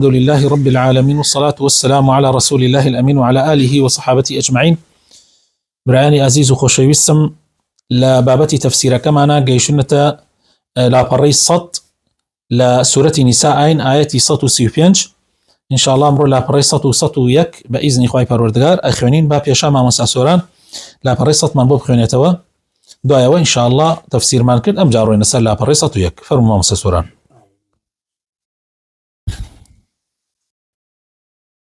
الحمد لله رب العالمين والصلاة والسلام على رسول الله الأمين وعلى آله وصحابته أجمعين. برایانی عزیز و خۆشەویستم لە بابەتی تەفسیرەکەمانە گەیشتونەتە لاپەڕەی 100 لە سورەتی نیسا ئاین ئاەتی 135 ئینشاءالله ئەمڕۆ لاپەڕەی 101 بە ئیزنی خوای پەروەردگار ئەخوێنین. با پێشا مامۆستا سۆران لاپەڕەی 100مان بۆ بخوێنێتەوە، دوایەوە ئینشاءالله تەفسیرمان کرد. ئەمجا ڕۆینە سەر لاپەڕەی 101. فەرموو مامۆستا سۆران.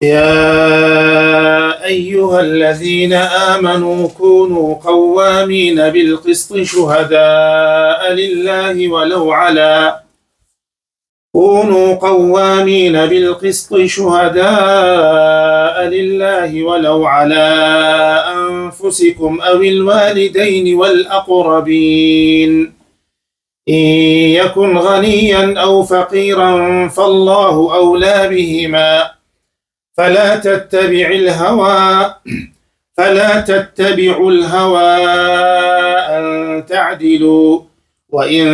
يا أيها الذين آمنوا كونوا قوامين بالقسط شهداء لله ولو على أنفسكم أو الوالدين والأقربين إن يكن غنيا أو فقيرا فالله أولى بهما فلا تتبعوا الهوى أن تعدلوا وإن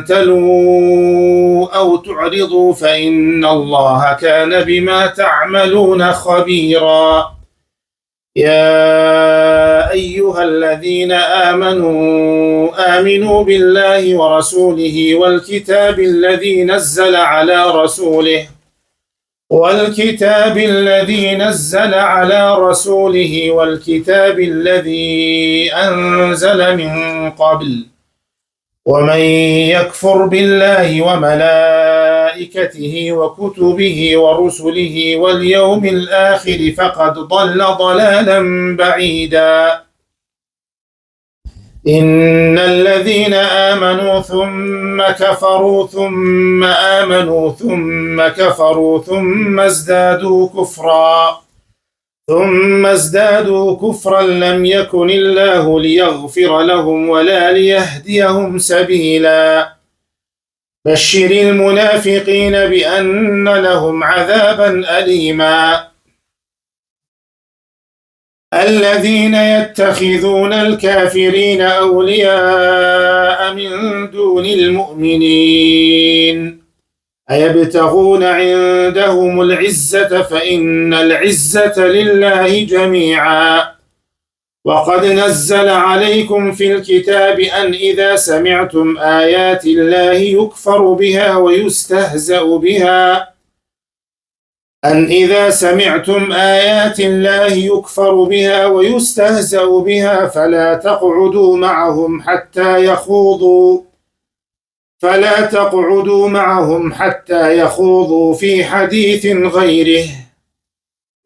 تلووا أو تعرضوا فإن الله كان بما تعملون خبيرا. يا أيها الذين آمنوا بالله ورسوله والكتاب الذي نزل على رسوله والكتاب الذي أنزل من قبل ومن يكفر بالله وملائكته وكتبه ورسله واليوم الآخر فقد ضل ضلالا بعيدا. إن الذين آمنوا ثم كفروا ثم آمنوا ثم كفروا ثم ازدادوا كفرا لم يكن الله ليغفر لهم ولا ليهديهم سبيلا. بشر المنافقين بأن لهم عذابا أليما. الذين يتخذون الكافرين أولياء من دون المؤمنين أيبتغون عندهم العزة فإن العزة لله جميعا. وقد نزل عليكم في الكتاب أن إذا سمعتم آيات الله يكفر بها ويستهزأ بها فلا تقعدوا معهم حتى يخوضوا في حديث غيره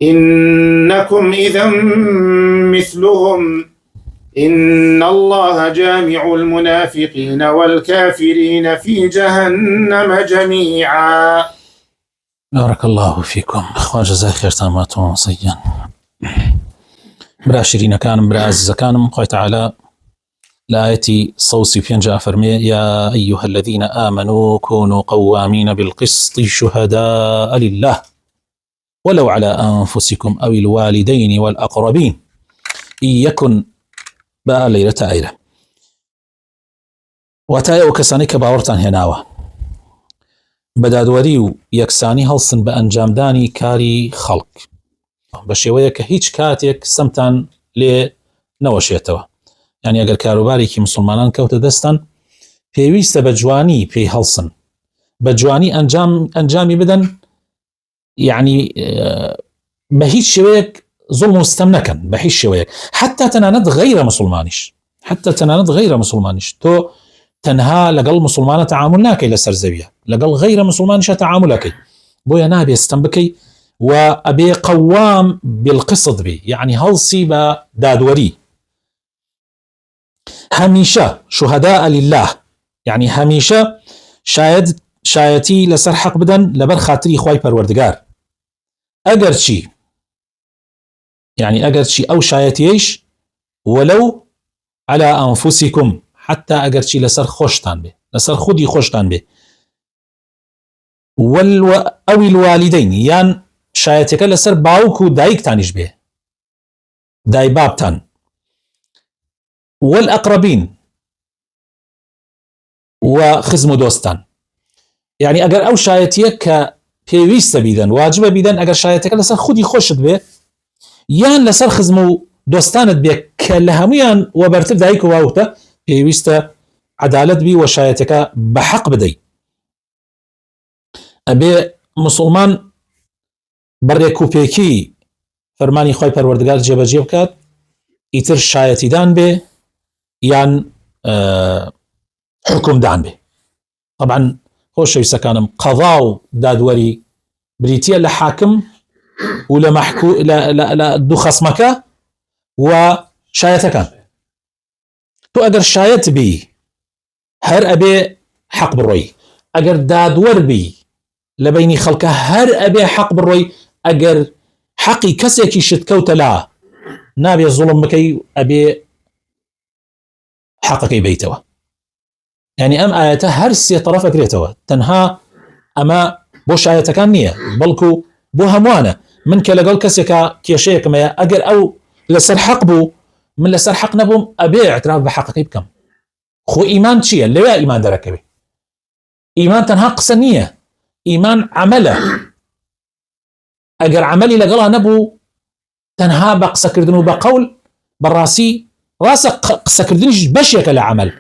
إنكم إذا مثلهم إن الله جامع المنافقين والكافرين في جهنم جميعا. بارك الله فيكم. خوا جزای خێرتان سەیان. برا شیرینەکانم، برا عەزیزەکانم، خوای تەعالا لآية 135 فرمي: يا أيها الذين آمنوا كونوا قوامين بالقسط شهداء لله ولو على أنفسكم أو الوالدين والأقربين إن يكن بقى ليلة عيلة واتايا وكساني كباورتان هناوة بدادوەری و یەکسانی هەڵسن بە ئەنجامدانی کاری خەڵک بە شێوەیە کە هیچ کاتێک سەمتان لێ نەوەشێتەوە. یعنی ئەگەر کاروبارێکی مسلمانان کەوتە دەستان پێویستە بە جوانی پێی هەڵسن، بە جوانی ئەنجامی بدەن، یعنی بە هیچ شێوەیەک زوڵم و ستەم نەکەن، بە هیچ شێوەیەک، حتا تەنانەت غەیرە مسلمانیش تۆ تەنها لەگەڵ مسلمانە تەعامل ناکەی لەسەر زەویە، لەگەڵ غەیرە مسلمانیشە تەعاملەکەی، بۆیە نابێ ستەم بکەی و ئەبێ قەوام بالقسط بی، یعنی هەڵسی بە دادوەری. هەمیشە شوهداء لله، یعنی هەمیشە شایەتی لەسەر حەق بدەن لەبەر خاتری خوای پەروەردگار. ئەگەر چی ئەو شایەتیەیش ولو على أنفسكم، حتى ئەگەر چی لەسەر خۆشتان بێ، لەسەر خودی خۆشتان بێ. ئەو الوالدین، یان شایەتەکە لەسەر باوک و دایکتانیش بێ، دای بابتان. والأقربين و خزم و دۆستان. یعنی ئەگەر ئەو شایەتیە کە پێویستە بیدەن واجبە بیدەن ئەگەر شایەتەکە لەسەر خودی خۆشت بێ یان لەسەر خزم و دۆستانت بێ کە لە هەمویان وەبەرتر دایک و باوکتە پێویستە عەدالەت بی و شایەتەکە بە حەق بدەی. ئەبێ موسڵمان بەڕێکوپێکی فەرمانی خۆی پەروەردگار جێبەجێ بکات ئیتر شایەتیدان بێ یان حکومدان بێ. طبعا خۆشەویستەکانم قەضا و دادوەری بریتیە لە حاکم و لە دوو خەسمەکە و شایەتەکان. تۆ ئەگەر شایەت بی هەر ئەبێ حەق بڕۆی، ئەگەر دادوەر بی لە بینی خەڵکە هەر ئەبێ حەق بڕۆی، ئەگەر حەقی کەسێکی شت کەوتە لا نابێ زوڵم بکەی ئەبێ حەقەکەی بیتەوە. يعني ئەم ئاەتە هەر سێ طرف ئەگرێتەوە، تەنها ئەمە بۆ شایەتەکان نییە بەڵکو بۆ هەمووانە. من کە لەگەڵ کەسێکە کێشەیەکمەیە ئەگەر ئەو لەسەر حەق بوو من لەسەر حەق نەبووم ئەبێ اعتراف بە حەقەکەی بکەم. خۆ ئیمان چییە؟ لەوێ ئیمان دەرەکەوێ. ئیمان تەنها قسە نییە، ئیمان عەمەلە. ئەگەر عەمەلی لەگەڵا نەبوو تەنها بە قسەکردن و بە قەول بەڕاستی ڕاستە قسەکردنیش بەشێکە لە عەمەل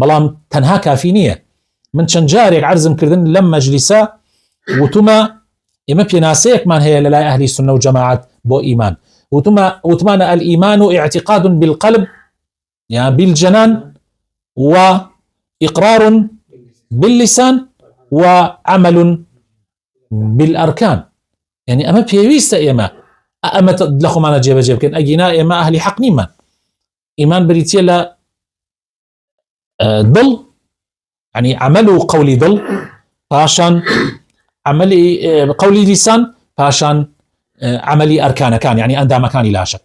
بەڵام تەنها کافی نییە. من چەند جارێک عەرزم کردن لەم مەجلیسە وتومە ئێمە پێناسەیەکمان هەیە لە لای ئەهلی سونە و جەماعەت بۆ ئیمان، وتمانە الئیمان بالقلب يعني بالجنان وإقرار باللسان وعمل بالأركان. يعني أما بيويست إما لخو معنا جيب كن أجينا إما أهل حق نيمان إيمان بريتيا لا ضل يعني عملوا قولي ضل فعشان عملي قولي لسان فعشان عملي أركان كان يعني أندى مكاني لا شك.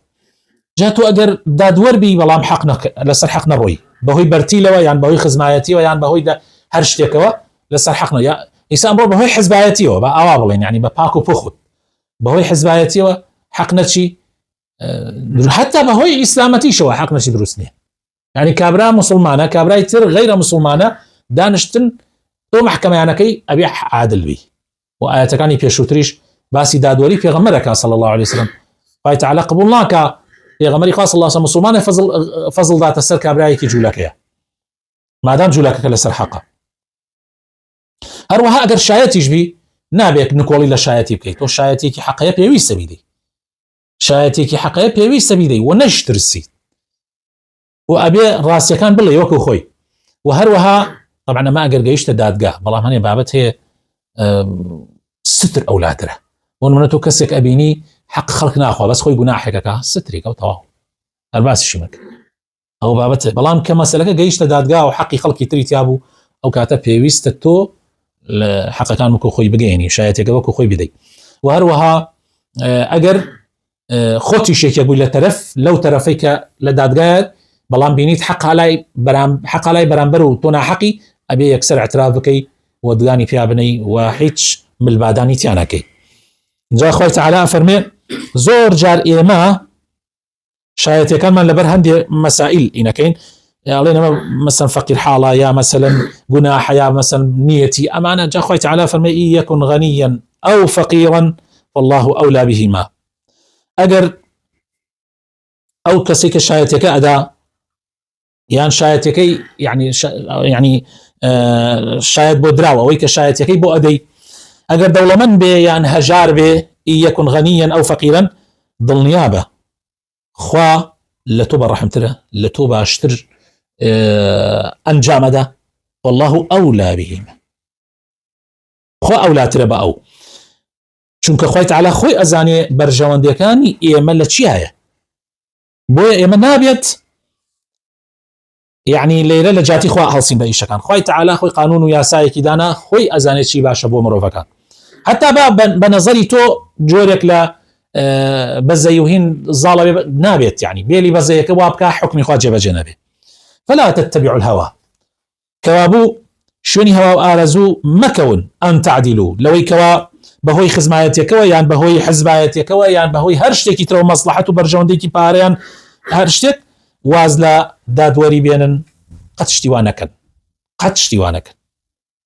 جاتو أجر دادور بي بلام حقنا لسر حقنا روي بهوي برتيلة يعني بهوي خزمايتي ويعني بهوي ده هرشتكوا لسر حقنا يا إنسان برو بهوي حزبايتي وبأوابلين يعني بباكو بخود بهوي حزبايتي وحقنا شي حتى بهوي إسلامتي شو حقنا شي دروسني يعني كابرا مسلمانة كابرا يتر غير مسلمانة دانشتن تو محكمة يعني كي أبي عادل بي وآياتكاني بيشوتريش باسي دادوري في غمرك صلى الله عليه وسلم قال تعالى قبولنا كا في غمري خاص الله سبحانه مسلمان فضل ذات السر كابراي كي جولك يا ما دام جولك لسر حقه هروها اگر شايتيش بي نابيك نقولي لا شايتي بكيت وشايتي كي حقيه بيوي سبيدي شايتي كي حقيه بيوي سبيدي ونشترسي وابي راسي كان بالله يوكو خوي وهروها طبعا ما اقر جيشت دادقاه والله هاني بابت هي ستر اولادره ونمنتو كسك ابيني حق خلقنا اخوه بس خوي جناحك ستريك او طواه الباس الشمك او بابت بلام كما سلك جيشت دادقاه وحقي خلقي تري تيابو او كاتب بيويستو حق كان مكو خوي بقيني شايتي قبكو خوي بدي وهروها اقر خوتي شيك يقول لترف لو ترفيك لدادقاه بلام بينيت حق علي برامبرو تونا حقي ابي يكسر اعترافك ودغاني فيها بني وحيتش من الباداني تيانكي جاء خوي تعالى فرمي زور جار إيما شايتي كان من لبر هندي مسائل إنكين علينا مثلا فقير حالة يا مثلا جناح يا مثلا نيتي أمانة جاء خوي تعالى فرمي إن يكن غنيا أو فقيرا فالله أولى بهما أجر أو كسيك شايتك أدا يعني شايتك يعني شايت بودراوة ويك شايتك بو أدي أجر دولة من بي يعني هجار بي إن يكن غنيا أو فقيرا ضل نيابة خوا لتوبة رحمته لتوبة اشتر أنجامده والله أولى بهم خوا أولى تربا أو چونك خوي تعالى خوي أزاني برجوان ديكاني إيما لتشيها بويا إيما نابيت يعني ليلة لجاتي خوا أهلسين بأيشا كان خوي تعالى خوي قانون وياساي كدانا خوي أزاني تشي باشا بو مروفا كان حتى بنظري تو جورك لا بزيوهين ظالم نابت يعني بيلي بزيك وابكا حكمي خواجب جنبه فلا تتبعوا الهوى كوابو شوني هوا آرزو مكون أن تعدلوا لوي كوا بهوي خزمايتك ويان بهوي حزبايتك ويان بهوي هرشتك يترو مصلحته برجون ديكي باريان هرشتك وازلا دادوري بينن قد اشتوانكن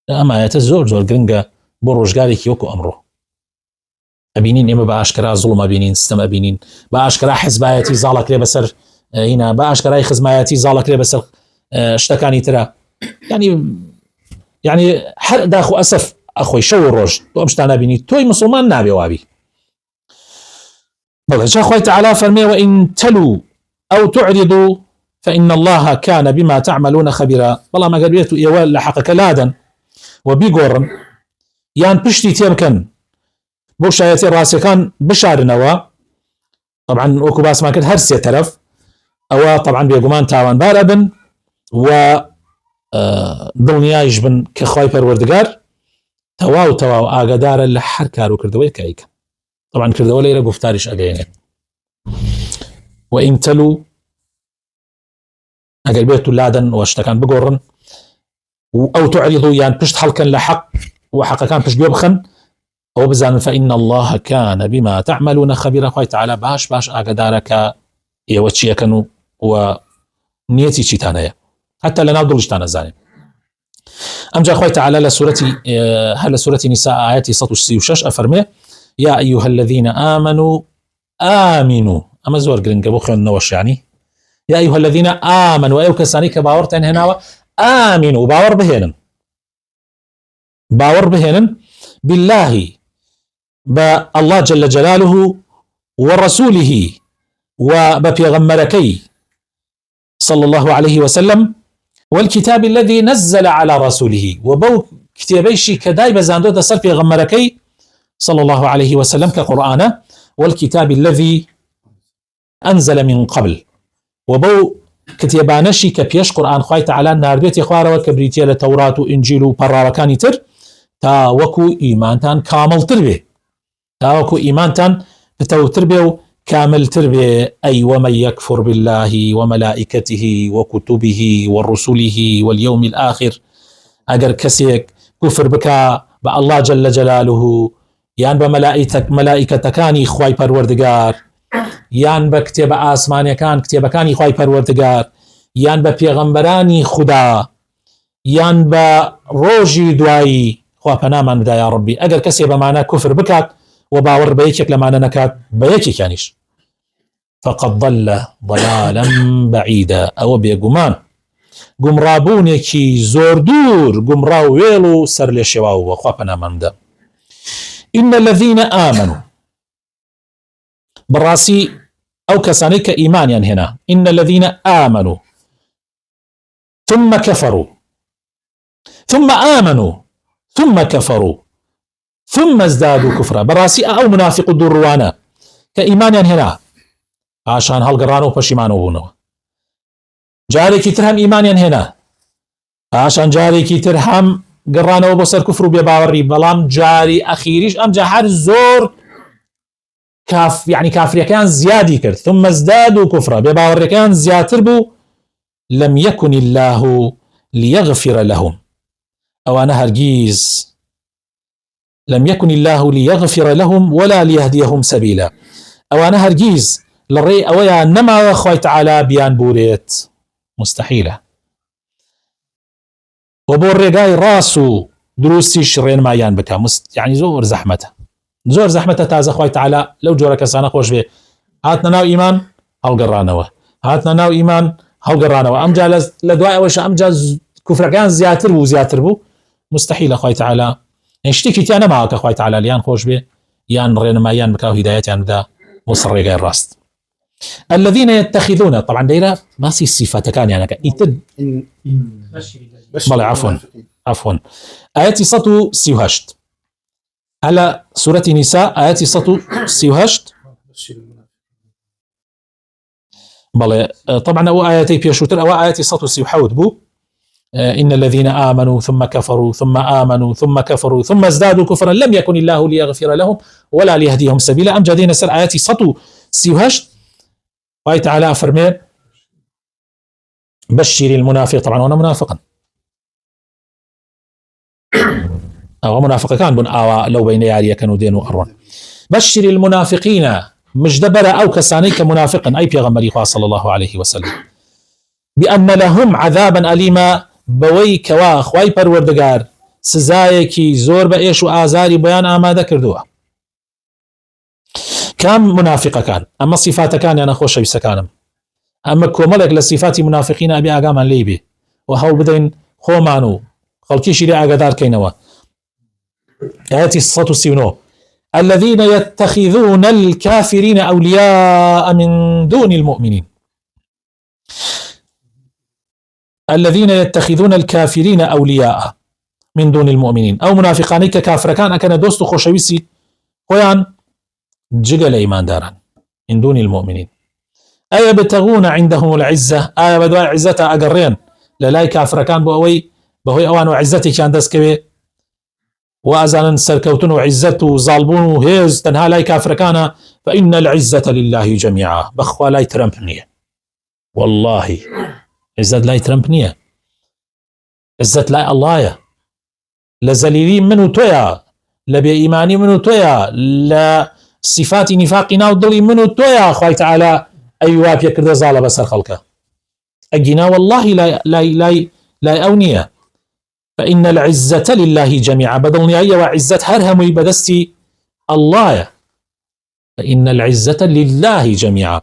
أما يتزور زور قرنقا بو رجالك يوكو أمره ئەبینین ئێمە بە ئاشکرا زوڵم ئەبینین، ستەم ئەبینین، بە ئاشکرا حزبایەتی زاڵەکرێ بەسەر هینا، بە ئاشکرای خزمایەتی زاڵەکرێ بەسەر شتەکانی ترە، یعنی هەر داخو ئەسف ئەخۆی شەو ڕۆژ تۆ ئەم شتانە بینی، تۆی مسلمان نابێ وابی. بەڵێ جا خوای تعالی فەرمێ وئین تەلو ئەو تعرضوا فإن الله كان بما تعملون خبيرا. بەڵام ئەگەر بێت و ئێوە لە حەقەکە لادەن و بیگۆڕن یان پشتی تێبکەن بۆ شایەتی ڕاستیەکان بشارنەوە، طبعا وەکو باسمان کرد هەر سێ تەرەف ئەوە طبعا بێگومان تاوانبار ئەبن و دڵنیایش بن کە خوای پەروەردگار تەواو ئاگادارە لە هەر کار و کردەوەی کە ئەیکەن. طبعا کردەوە لەیرە گفتاریش ئەگەیەنێت. وئین تەلو ئەگەر بێت و لادەن و شتەکان بگۆڕن ئەو تعرضوا یان پشت هەڵکەن لە حەق و حەقەکان پشت گوێ بخەن، ئەوە بزانن فإن الله كان بما تعملون خبيرا. خوای تعالی باش ئاگادارە کە ئێوە چیەکەن و نیەتی چیتان هەیە، حتى لەناو دڵشتان ئەزانێن. ئەمجا خوای تعالی لە سورەتی نیساء ئاەتی 136 ئەفەرمێ يا أيها الذين آمنوا آمنوا. ئەمە زۆر گرنگە بۆ خوێندنەوەش، یعنی يا أيها الذين آمنوا ئەو کەسانی کە باوەڕتان هێناوە آمنوا باوەڕ بهێنن بالله بالله جل جلاله ورسوله وببيغمبركي صلى الله عليه وسلم والكتاب الذي نزل على رسوله وبو كتابيشي كداي بزاندو دسر بيغمبركي صلى الله عليه وسلم كقرآن والكتاب الذي أنزل من قبل وبو كتابانشي كبيش قرآن خواهي تعالى ناردويت يخواره وكبريتيا لتوراة وإنجيل وبراوكاني تر تا وكو إيمانتان كامل تربي، تا وكو إيمانتان بتو تربي كامل تربي. أي ومن يكفر بالله وملائكته وكتبه ورسله واليوم الآخر، أجر كسيك كفر بكا بالله جل جلاله يان بملائكة كاني خواي پروردگار، يان بكتب آسماني كان كتب كاني خواي پروردگار، يان بپیغمبراني خدا، يان بروجي دوائي خوا پنامان بدا يا ربي. اگر کسی بمعنى كفر بكات وباور بيكك لمعنى نكات بيكك يعنيش فقد ضل ضلالا بعيدا. او بيقمان گمرابونيكي زور دور گمراو ويلو سر لشواو وخوا پنامان بدا. إن الذين آمنوا براسي أو كسانيك إيمان يعني هنا إن الذين آمنوا ثم كفروا ثم آمنوا ثم كفروا ثم ازدادوا كفرا. براسي أو منافق الدروانا كإيمان يعني هنا عشان هالقرانو وبشيمانو بونو. جاري كترهم إيمان يعني هنا عشان جاري كترهم قرانو وبصر كفروا بباوري. بلام جاري أخيريش أم جهار زور يعني كافر كان زيادي كرت ثم ازدادوا كفرا بباوري كان زياتر بو. لم يكن الله ليغفر لهم أو أنا هرجيز لم يكن الله ليغفر لهم ولا ليهديهم سبيلا. أو أنا هرجيز للري أويا نما أخوي تعالى بيان بوريت مستحيلة. وبور رجاي راسو دروسي شرين ما يان بكا يعني زور زحمته تازه أخوي تعالى لو جورك سانه خوش به هاتنا ناو إيمان هل قرانوا هاتنا ناو إيمان هل قرانوا أم جالس لدواء وش أم جاز كفر كان زياتر بو مستحيل أخوي تعالى اشتكي تانا معك أخوي تعالى ليان خوش به يان رين ما يان بكاو هدايات يان ذا وصل رجاي الراست. الذين يتخذون طبعا دايره ما سي الصفات كان يعني يتد عفوا آياتي سطو سيوهشت على سورة نساء آياتي سطو سيوهشت بلى طبعا أو آياتي بيشوتر أو آياتي سطو سيوحود بو إن الذين آمنوا ثم كفروا ثم آمنوا ثم كفروا ثم ازدادوا كفرا لم يكن الله ليغفر لهم ولا ليهديهم سبيلا. أم جادين سر آياتي سطو سيوهشت وآية تعالى فرمي بشر المنافق. طبعا وانا منافقا أو منافق كان بن آوا لو بين ياريا كانوا دين وأرون. بشر المنافقين مجدبر أو كسانيك منافقا أي بيغمري صلى الله عليه وسلم بأن لهم عذابا أليما بوي كوا خواي پروردگار سزايكي زور بأيش وآزاري بيان آماده كردوه. كام منافقة كان أما صفات كان أنا خوش بسكانم أما كوملك لصفات منافقين أبي أقام ليبي وهو بدين خومانو خلقي شريعة قدار كينوا آياتي 69 الذين يتخذون الكافرين أولياء من دون المؤمنين الذين يتخذون الكافرين أولياء من دون المؤمنين أو منافقان ككافر كان أكن دوست خوشويسي خويان جقل إيمان داران من دون المؤمنين أي يبتغون عندهم العزة أي بدوا عزتها أقرين للاي كافر كان بوي بهوي أوان وعزتي كان دسكبي وأزانا سركوتون وعزته ظالبون وهيز تنها لاي كافر كان فإن العزة لله جميعا بخوا لاي ترمبنية والله عزة لاي ترمبنية عزة لاي الله لزليلين منو تويا لبي إيماني منو تويا لصفات نفاقنا وضلي منو تويا خواهي تعالى أيواب يكرد زالة بسر خلقه أجينا والله لا أونية فإن العزة لله جميعا بدلني أي وعزة هرهم بدستي الله فإن العزة لله جميعا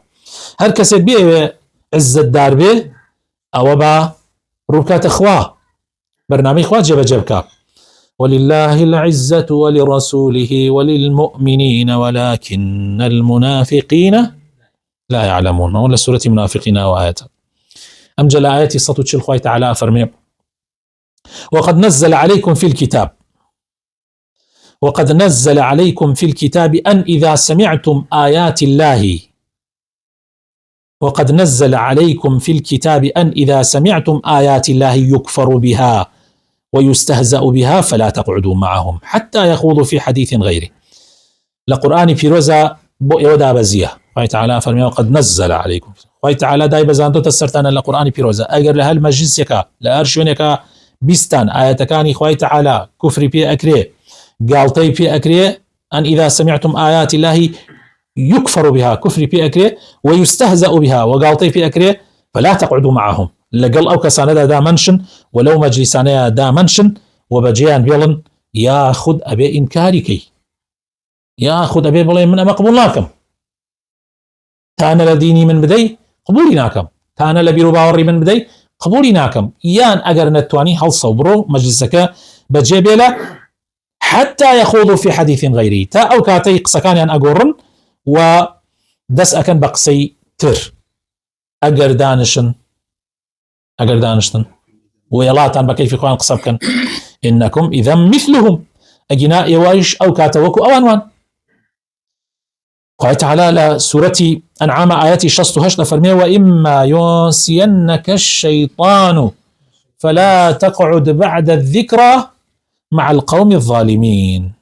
هر كسي بيه عزة دار بيه أو با روكات إخوة برنامج إخوة جبكا ولله العزة ولرسوله وللمؤمنين ولكن المنافقين لا يعلمون ولا سورة منافقين وآياتها أمجل آياتي سطوتش الخوة تعالى فرمي وقد نزل عليكم في الكتاب أن إذا سمعتم آيات الله وقد نزل عليكم في الكتاب أن إذا سمعتم آيات الله يكفر بها ويستهزأ بها فلا تقعدوا معهم حتى يخوضوا في حديث غيره لقرآن فيروزا بوئي بزيه خوي تعالى فرمي وقد نزل عليكم خوي تعالى داي بزاندو تسرتان لقرآن فيروزا أجر لها المجلسك لأرشونك بيستان آياتكاني خوي تعالى كفر بي أكري قالتي بي أكري أن إذا سمعتم آيات الله يكفر بها كفر بي أكري ويستهزأ بها وقالتي بي أكري فلا تقعدوا معهم لقل أو كسانة دا منشن ولو مجلسانة دا منشن وبجيان بيلن ياخذ أبي إنكاركي ياخذ أبي بلين من مقبولناكم تانا لديني من بدي قبولناكم تانا لبيرو باوري من بدي قبولناكم يان أجر نتواني هل صبروا مجلسك بجيبيلا حتى يخوضوا في حديث غيري تا أو كاتي قسكان يان أقورن ودس أكن بقسي تر أجر دانشن ويلاتان بكيف يكون قصبكن إنكم إذا مثلهم أجناء يوايش أو كاتوكو أو أنوان قال تعالى سورة أنعام آياتي شصتهاش لفرمي وإما ينسينك الشيطان فلا تقعد بعد الذكرى مع القوم الظالمين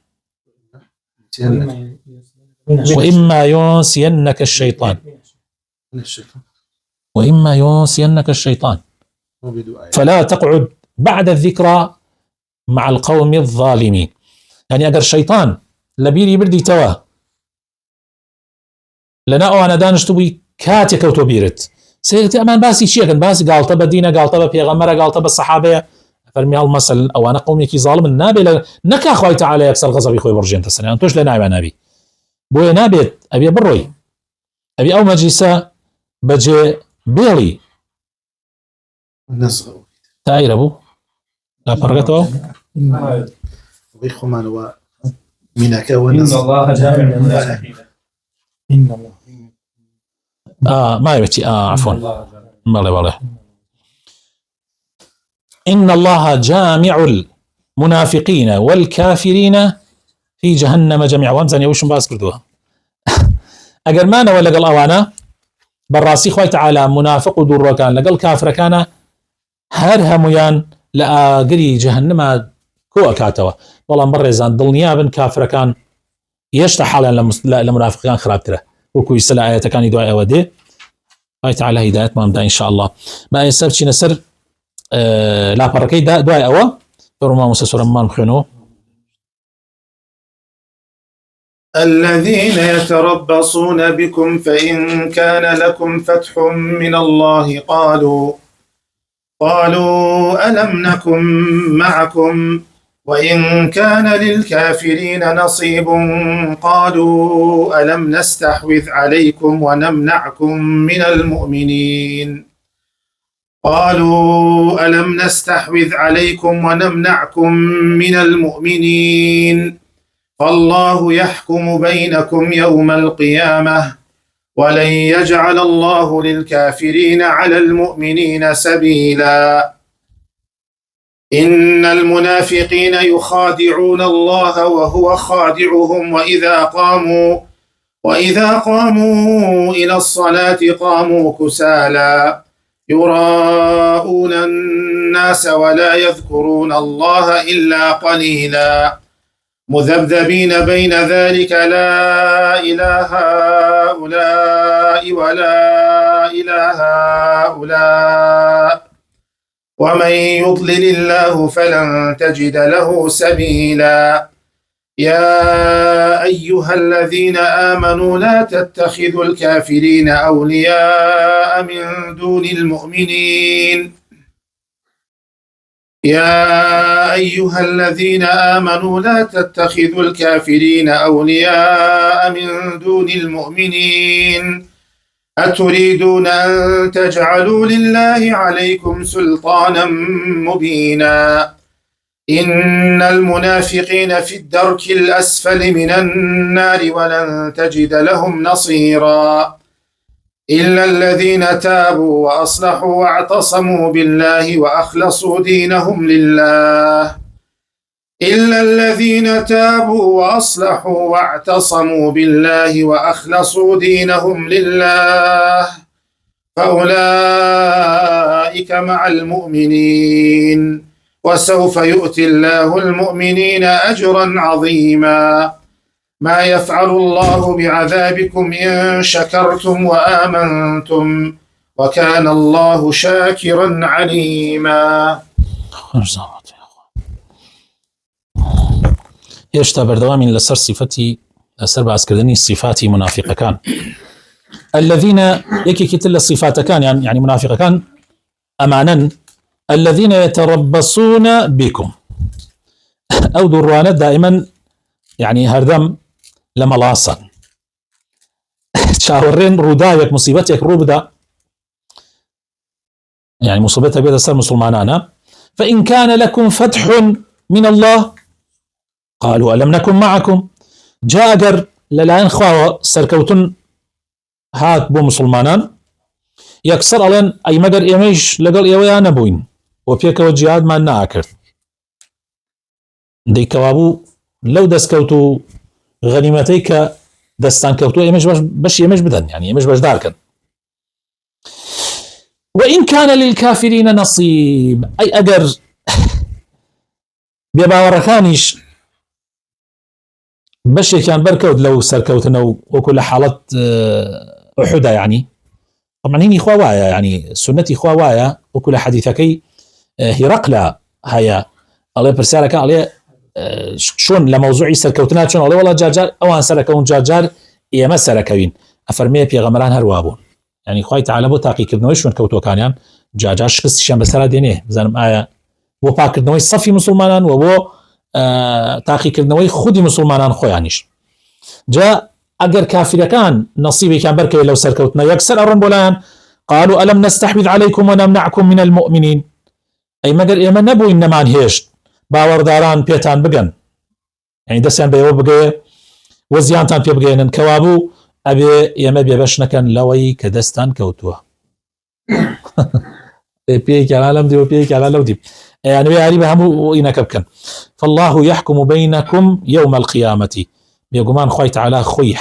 وإما ينسينك الشيطان فلا تقعد بعد الذكرى مع القوم الظالمين يعني أجر الشيطان لبيري بردي توا لنا أو أنا دانش تبي كاتك وتبيرت سيرت أمان باسي شيء كان باسي قالت بدينا قالت بيغمرة قالت بالصحابة فرمي المثل أو أنا قومي كي ظالم النبي نكا خوي تعالى يكسر غضب خوي برجين تسنى أنتوش لنا يا نبي بوي نبي أبي بروي أبي أو مجلسة بجي بيلي الناس تاير أبو لا فرقته ويخو مانوا منك والناس إن الله جامع المنافقين إن الله ما يبتي عفوا والله إن الله جامع المنافقين والكافرين في جهنم جميعا وامزاني وش باس كردوها أجر مانا ولا قال أوانا بالراسي خوي تعالى منافق ودور كان لقال كافر كان هرها ميان لأجري جهنم كو أكاتوا والله مرة زان ضلنيا بن كافر كان يشتح حالا لمنافق كان خرابتره وكو يسلا آيات كان يدعي أودي خوي تعالى هداية ما إن شاء الله ما يسبب شي نسر لا بركي دعي أوا فرما مسسورا ما مخينو الذين يتربصون بكم فإن كان لكم فتح من الله قالوا ألم نكن معكم وإن كان للكافرين نصيب قالوا ألم نستحوذ عليكم ونمنعكم من المؤمنين قالوا ألم نستحوذ عليكم ونمنعكم من المؤمنين فالله يحكم بينكم يوم القيامة ولن يجعل الله للكافرين على المؤمنين سبيلا إن المنافقين يخادعون الله وهو خادعهم وإذا قاموا إلى الصلاة قاموا كسالى يراءون الناس ولا يذكرون الله إلا قليلا مذبذبين بين ذلك لا إله هؤلاء ولا إله هؤلاء ومن يضلل الله فلن تجد له سبيلا يا أيها الذين آمنوا لا تتخذوا الكافرين أولياء من دون المؤمنين يا أيها الذين آمنوا لا تتخذوا الكافرين أولياء من دون المؤمنين أتريدون أن تجعلوا لله عليكم سلطانا مبينا إن المنافقين في الدرك الأسفل من النار ولن تجد لهم نصيرا إلا الذين تابوا وأصلحوا واعتصموا بالله وأخلصوا دينهم لله إلا الذين تابوا وأصلحوا واعتصموا بالله وأخلصوا دينهم لله فأولئك مع المؤمنين وسوف يؤتي الله المؤمنين أجرا عظيما ما يفعل الله بعذابكم إن شكرتم وآمنتم وكان الله شاكرا عليما. هێشتا بەردەوامین لەسەر صفەتی لەسەر باسکردنی صفاتی منافقەکان الذين یەکێکی تر لە صفاتەکان يعني منافقەکان ئەمانن الذين يتربصون بكم ئەو دووڕوانە دائما يعني هەردەم لە مەڵاسن چاوەڕێن ڕووداوێک مصیبەتێک ڕوو بدە يعني مصیبەتە بێتە سەر مسلمانانە فإن كان لكم فتح من الله قالوا ألم نكن معكم جاء أجر للاين خواوە سەرکەوتن هات بۆ مسلمانان یەکسەر ئەڵێن ئەی مەگەر ئێمەیش لەگەڵ ئێوەیان نەبووین و پێکەوە جیهادمان ناکرد دەیکەوا بوو لەو دەستکەوت و غەنیمەتەی کە دەستان کەوتووە ئێمەش بەشی ئێمەش بدەن يعني ئێمەش بەشدارکەن وإن كان للكافرين نصيب أي أجر بێباوەڕەکانیش بەشێکیان بەرکەوت لەو سەرکەوتنە و وەکو لە حاڵەت ئوحودە يعني طبعا هینی خوا وایە يعني سنەتی خوا وایە وەکو لە حەدیثەکەی هیرەقلە هەیە ئەڵێ پرسیارەکە ئەڵێ چۆن لە مەوزوعی سەرکەوتنا چۆن ئەڵێ وەڵا جارجار ئەوان سەرەکەون جارجار ئێمە سەرەکەوین ئەفەرمێ پێغەمبەران هەروە بوون يعني خوای تەعالە بۆ تاقیکردنەوەی شوێن کەوتوەکانیان جارجار شکستیشیان بەسەرا دێنێ بزانم ئایا بۆ پاکردنەوەی سەفی مسلمانان و بۆ تاقیکردنەوەی خودی مسلمانان خۆیانیش جا ئەگەر کافرەکان نەسیبێکیان بەرکەوێت لەو سەرکەوتنە یەکسەر ئەڕۆن بۆلایەن قالوا ألم نستحوذ عليكم ونمنعكم من المؤمنين أي مەگەر ئێمە نەبووین نەمان هێشت باوەڕداران پێتان بگەن يعني دەستیان بەوە بگەێ وە زیانتان پێ بگەێنن کەوابوو ئەبێ ئێمە بێبەش نەکەن لەوەی کە دەستان کەوتووە پێیەکیان لەم دی و پێیەکیان لەو دی يعني ياري بهمو إنك بكن فالله يحكم بينكم يوم القيامة بيقومان خوي تعالى خوي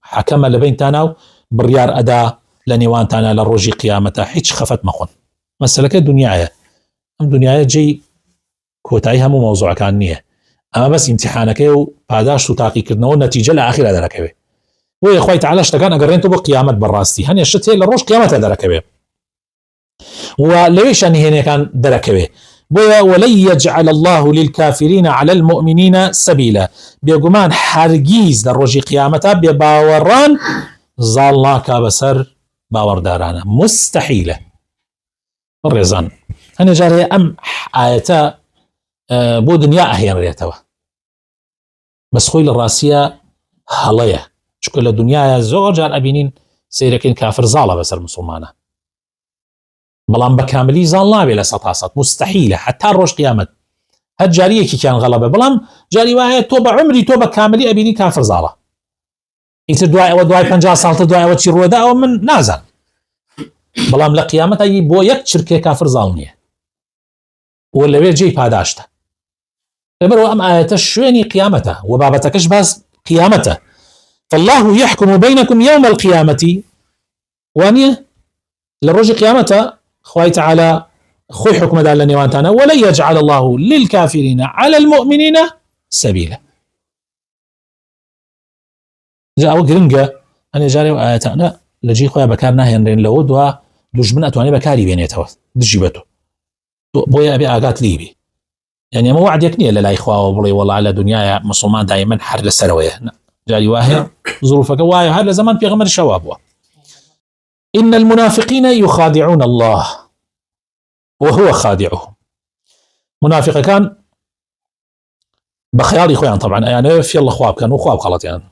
حكم لبين تاناو بريار أدا لنيوان تانا للروجي قيامته حيث خفت مخون مسألة الدنيا أم دنيا جي كوتاي همو موضوع كان نية أما بس امتحانك وبعداش تتاقي كرنو النتيجة لآخر دركبه ويا خوي تعالى اشتكان أقرنتو بقيامة براستي هني الشتي للروج قيامة دركبه وليش أن هنا كان دركبه ولن يجعل الله للكافرين على المؤمنين سبيلا بيقومان حرقيز للرجي قيامته بباوران ظالناك بسر باوردارانا مستحيلة الرزان هنا جاري أم آياتا بۆ دنیا ئەهێنرێتەوە بەس خۆی لە ڕاستیە هەڵەیە چکە لە دنیاە زۆر جار ئەبینین سیرەکەین کافر زاڵە بەسەر مسلمانە بەڵام بە کاملی زاڵ نابێت لە 100% مستحیلە حتا ڕۆژ قیامەت هەر جاریەکیان غەڵەبە بەڵام جاری وایە تۆ بە عمری تۆ بە کاملی ئەبینی کافر زاڵە ئیتر دوایەوە دوای 50 ساڵتە دوایەوە چی ڕووەدا ئەوە من نازان بەڵام لە قیامەتایی بۆ یەک چرکێ کافر زاڵ نییە و لەوێ جێی پاداشتە لەبەرەوە ئەم ئاەتە شوێنی قیامەتە و بابەتەکەش باس قیامەتە فالله يحكم بينكم يوم القيامة وانية للرجل قيامته خوي تعالى خوي حكم دال لنيوانتانا ولن يجعل الله للكافرين على المؤمنين سبيلا جاء وقرنقة أنا جاري وآياتنا لجي خويا بكارنا هنرين لود ودجمن أتواني بكاري بينيتوا دجيبته بويا أبي آقات ليبي يعني ما وعد يكني لا إخوة وبري والله على دنيا مسلمان دائما حر السروية جاري واهي ظروفك واهي هذا زمان في غمر الشواب إن المنافقين يخادعون الله وهو خادعهم منافق كان بخيال إخوان طبعا يعني في الله خواب كان وخواب غلط يعني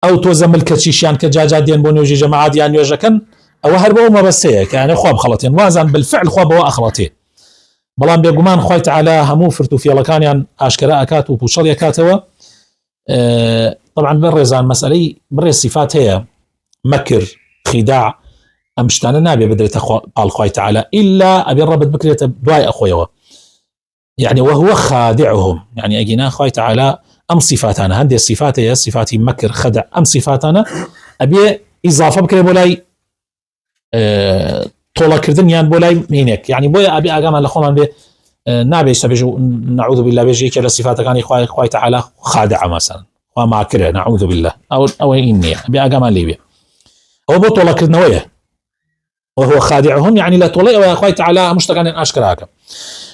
أو توزم الكتشيشان كجاجات دين بونيوجي جماعات يعني يوجكن أو هربوا ما بس هيك يعني خواب غلطين وازن بالفعل خواب وأخلطين بلان بيقومان خوي تعالى همو فرتو في الله كان يعني أشكراء كات وبوشر يكاتوا طبعا برزان مسألة برز صفات هي مكر خداع أمشتان النبي بدرت قال خوي تعالى إلا أبي الرب بكرة دواي أخويا يعني وهو خادعهم يعني أجينا خوي تعالى أم صفاتنا هذه الصفات هي صفات مكر خدع أم صفاتنا أبي إضافة بكرة بولاي طولا كردن يعني بولاي مينك يعني بويا أبي أقام على خوان بي نبي سبجو نعوذ بالله بيجي كلا صفات كان خوي تعالى خادع مثلا وما كره نعوذ بالله أو إني أبي أقام عليه هو بطولا كردن ويا وهو خادعهم يعني لا طولي وخوي تعالى مشتغل أشكراك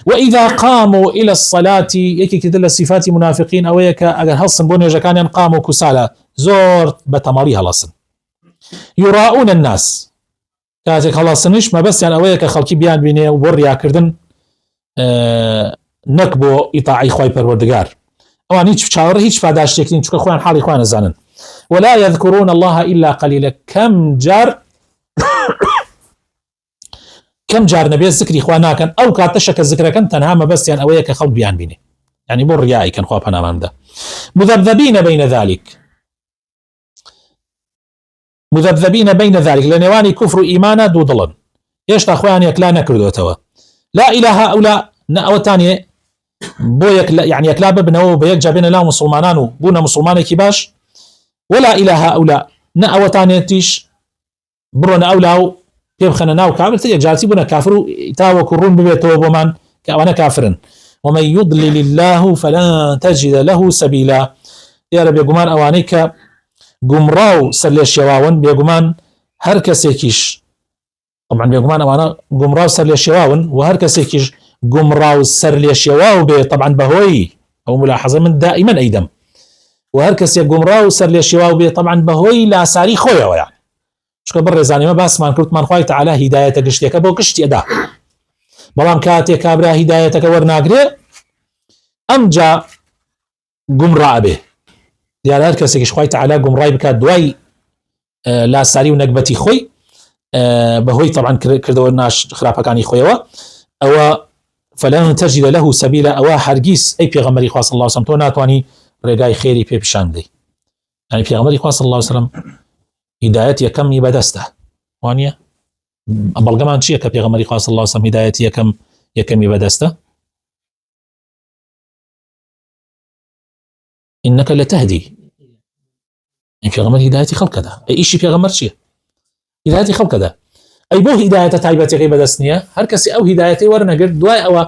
وإذا قاموا إلى الصلاة يكي كدل الصفات منافقين أو يك أجر هالصن بني جكان قاموا كسالى زور بتماريها لصن يراؤون الناس كاتك خلاص نش ما بس يعني أويك خلقي بيان بيني وبريا كردن نكبو إطاعي خوي پروردگار أوان هيش شاور هيش فاداش تكنين شو خوان حالي خوان زانن ولا يذكرون الله إلا قليلا كم جار نبي الذكر إخوانا كان أو كاتشك الذكر كان تنها ما بس يعني أويك خلق بيان بيني يعني بور رياء كان خواب أنا من ده مذبذبين بين ذلك لنواني كفر إيمانا دو ضلن يشتا أخواني يكلا نكردو توا لا إله هؤلاء نأو تانية بو يكلا يعني يكلا ببنو بيك جابين الله مسلمانانو بونا مسلماني كباش ولا إله هؤلاء نأو تانية تيش برون أولاو كيف خنناو كافر تيجي جالسي بنا كافر تاو كرون ببيتو بمان وانا كافرن ومن يضلل الله فلن تجد له سبيلا يا رب يقومان اوانيك قمراو سر الشواون بيقومان هر كسيكيش طبعا بيقومان اوانا قمراو سر الشواون وهر كسيكيش قمراو سر الشواو بي طبعا بهوي او ملاحظه من دائما ايدم وهر كسي قمراو سر الشواو بي طبعا بهوي لا ساري خويا يعني شكو برزاني ما بس ما كنت من خوي تعالى هدايتك قشتيك بو قشتي ادا بلام كاتي كابرا هدايتك ورناغري ام جا قمرا به ديال هر كسي خوي تعالى قمراي بك دواي لا ساري ونقبتي خوي بهوي طبعا كردو الناس خرافه كان خويوا او فلن تجد له سبيلا او هرگيس اي پیغمبري خاص الله صلى الله عليه وسلم رجاي خيري بي بشاندي يعني پیغمبري خاص الله عليه وسلم هدايتي كم يبدسته وانيا بلغمان شيء كبيغمري خاص الله صلى هدايتي كم يبدسته انك لتهدي يعني في غمر هدايتي خلق كذا اي شيء في غمر شيء هدايتي خلق كذا اي بو هدايه تايبتي غيب دسنيه هر كسي او هدايتي ورنا قد دواي او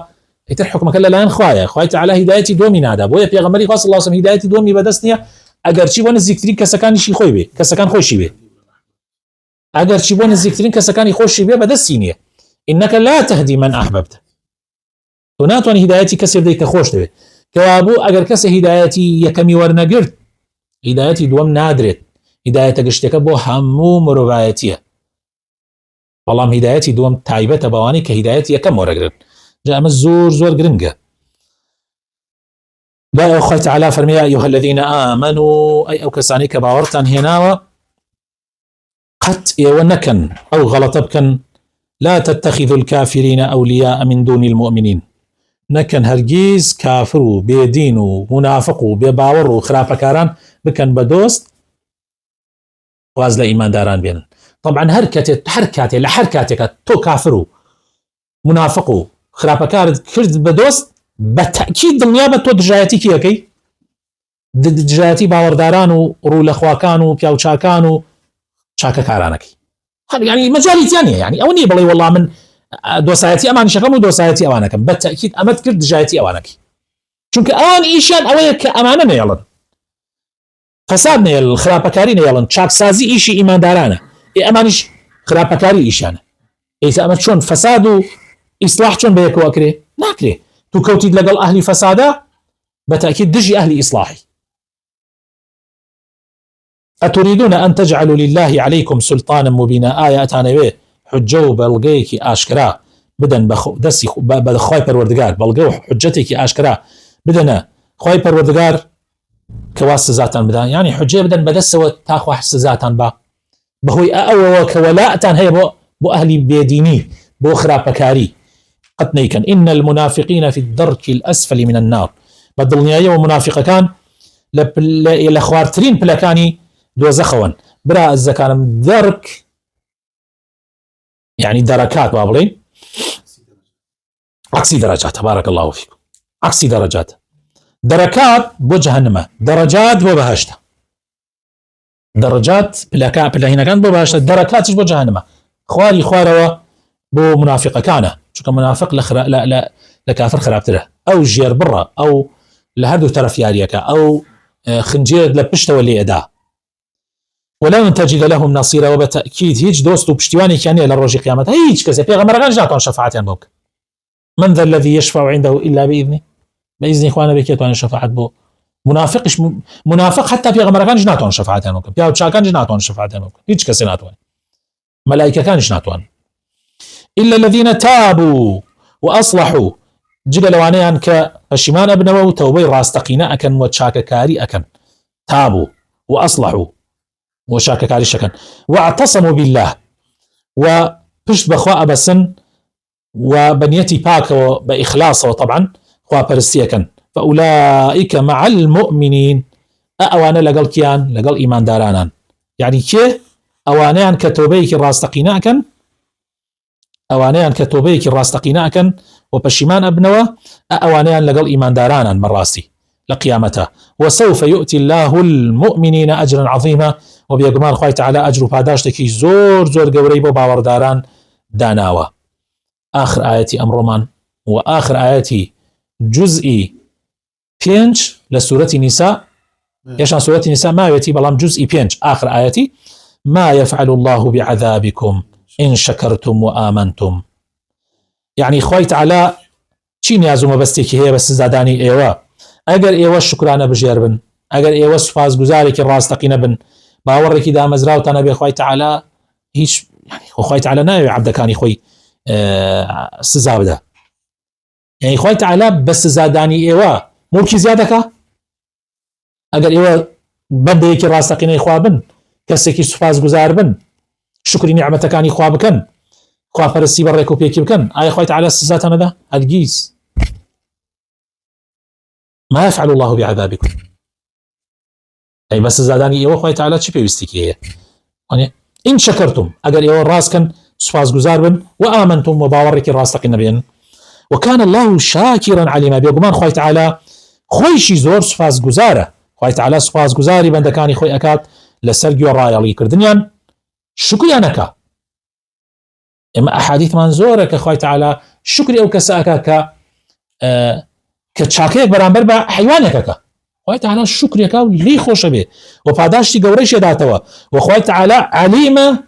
يتحكم كلا لا خوايا خويت على هدايتي دومي نادا بو في غمري خاص الله صلى هدايتي دومي بدسنيه اگر چی ون زیکترین کسکانی شی خوی به کسکان خوشی به اگر چی ون زیکترین کسکانی خوشی به بدسینیه انك لا تهدي من احببت هناك هدايتي كسر ديك خوش به كوابو اگر كسر هدايتي يكمي ورنقرت هدايتي دوم نادرت هدايتك اشتكى بو همو مروایتیه والله هدايتي دوم تایبت بوانی که هدايتي يكم ورقرت جاء مزور زور جرنجة. لا أخوي تعالى فرمي يا أيها الذين آمنوا أي أو كساني كباورتان هنا قد ونكن أو غلط بكن لا تتخذوا الكافرين أولياء من دون المؤمنين. نكن هرجيز كافروا بيدينوا منافقوا بباوروا خرافة كاران بكن بدوست واز لإيمان داران بين. طبعا حركاتي لحركاتك تو كافروا منافقوا خرافة كار كرد بدوست بالتأكيد النيابة تو دجايتي كيكي دجايتي باورداران ورول أخواكان وبياوشاكان وشاكا كارانكي. يعني مجالي ثانية يعني أوني بلي والله من دوسايتي أمان شكم ودوسايتي أمانكم بالتأكيد أمد كرد دجايتي أمانكي. چونك آن إيشان أويك أماننا يلن فسادنا يلن الخرافة كارين يلن شاك سازي إيشي إيمان دارانا أمانش خرافة كاري إيشانا. إذا أمد شون فساد إصلاح شون بيكو أكري ناكري تو كوتيد لقل أهلي فسادا بالتأكيد دجي أهلي إصلاحي. أتريدون أن تجعلوا لله عليكم سلطانا مبينا آية أتانا حجو بلغيكي آشكرا بدن دسي بخواي پروردگار بلغو حجتيكي آشكرا بدنا خواي پروردگار كواس سزاتان بدان يعني حجة بدن بدسوا تاخوا سزاتان با بهوي أو وكولاءتان هي بو أهلي بيديني بو خرابكاري قتنيكن إن المنافقين في الدرك الأسفل من النار. بدلنيايا ومنافقة كان لخوارترين بلاكاني دوزخون برا الزكان درك يعني دركات بابلين عكسي درجات. بارك الله فيكم. عكسي درجات دركات بو جهنم درجات بو بهشت درجات بلا هنا كان بو بهشت دركات بو جهنم خواري خواروا بو منافقة كان شو منافق لا لكافر خرابتره او جير برا او لهدو طرف ياريك او خنجير لبشت ولي أداء ولن تجد لهم نصيرا. وبتأكيد هيج دوستو بشتواني كاني للرجي قيامتها هيج كذا بيغمر كان جاتون شفاعتين بوك. من ذا الذي يشفع عنده إلا بإذنه بإذن إخوانا بكيتوان شفاعت بو منافقش منافق حتى بيغمر كان جناتون شفاعتين بوك بياو تشا كان جناتون شفاعتين بوك هيج كسي ناتوان ملائكة كان جناتوان إلا الذين تابوا وأصلحوا جد لوانيان كشمان ابنوا توبي راستقينا أكن وشاك كاري أكن تابوا وأصلحوا وشاك كاري شكن واعتصموا بالله وبشت بخواء بسن وبنيتي باك بإخلاص وطبعا خواء برستيكن فأولئك مع المؤمنين أوانا لقل كيان لقل إيمان دارانان يعني كي أوانيان كتوبيك راستقينا أكن أوانيان كتوبيك راستقينا أكن وبشمان ابنوا أوانيان لقل إيمان دارانا مراسي لقيامته. وسوف يؤتي الله المؤمنين أجرا عظيما وبيقمان خواه تعالى أجر باداشتكي زور زور قوريبو باورداران داناوا. آخر آياتي أمرمان وآخر آياتي جزئي بينج لسورة النساء يشان سورة النساء ما يأتي بلام جزئي بينج آخر آياتي ما يفعل الله بعذابكم إن شكرتم وآمنتم. يعني خواه تعالى چی نیازو مەبەستێکی هەیە بەس زادانی ئێوە ئەگەر ئێوە شکرانە بژێر بن ئەگەر ئێوە سوپاسگوزارێکی ڕاستەقینە بن باوەڕێکی دامەزراوتانە بێ خوای تعالی هیچ يعني خوای تعالی ناوێ عەبدەکانی خۆی سزا بدە. يعني خوای تعالی بە سزادانی ئێوە موڵکی زیاد دەکا ئەگەر ئێوە بەندەیەکی ڕاستەقینەی خوا بن کەسێکی سوپاسگوزار بن شکری نیعمەتەکانی خوا بکەن خوا پەرستی بەڕێک و پێکی بکەن ئایا خوای تعالی سزاتان نەدا؟ هەرگیز. ما يفعل الله بعذابكم أي بس زاداني إيوه خوي تعالى شي بيوستيكي هي يعني إن شكرتم أجر إيوه الراس كان سفاز جزار بن وآمنتم وباورك الراس تقين بين وكان الله شاكرا عليما بيقومان خوي تعالى خوي شي زور سفاز جزارة خوي تعالى سفاز جزاري بندكاني خوي أكاد لسرقي ورايا لي كردنيان شكري أنك إما أحاديث منزورك خوي تعالى شكري أو كساكا كتشاكيك برامبر با حيوانك خوي تعالى شكرك لي خوش به وفاداشتي قوريش داتوا وخوي تعالى عليمة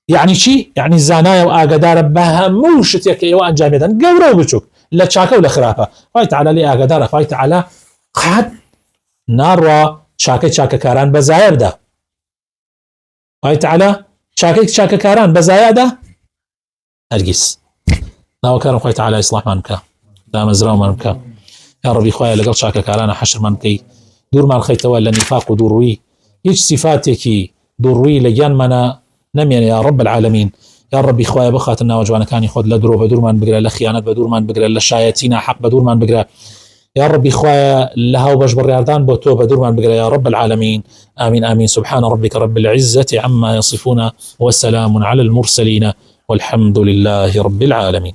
يعني شي يعني زانايا واقدار بهموشتك ايوا انجاميدا قورو بچوك لا تشاكا ولا خرافه خوي تعالى لي اقدار خوي تعالى قد نار تشاكا كاران بزايردا خوي تعالى تشاكا كاران بزايدا هرگز ناو كان خوي تعالى إصلاح منك لا مزرعة منك يا ربي خويا لقل شاكك كارانا حشر منكي دور مع الخير توالى النفاق ودوروي هيج صفاتك دوروي لجان منا نمين يا رب العالمين يا ربي خويا بخاتنا وجوانا كان يخد لدرو بدور من بقرا لخيانات بدور من بقرا لشايتين حق بدور من بقرا يا ربي خويا لها وبجبر ياردان بوتو بدور من بقرا يا رب العالمين آمين آمين. سبحان ربك رب العزة عما يصفون وسلام على المرسلين والحمد لله رب العالمين.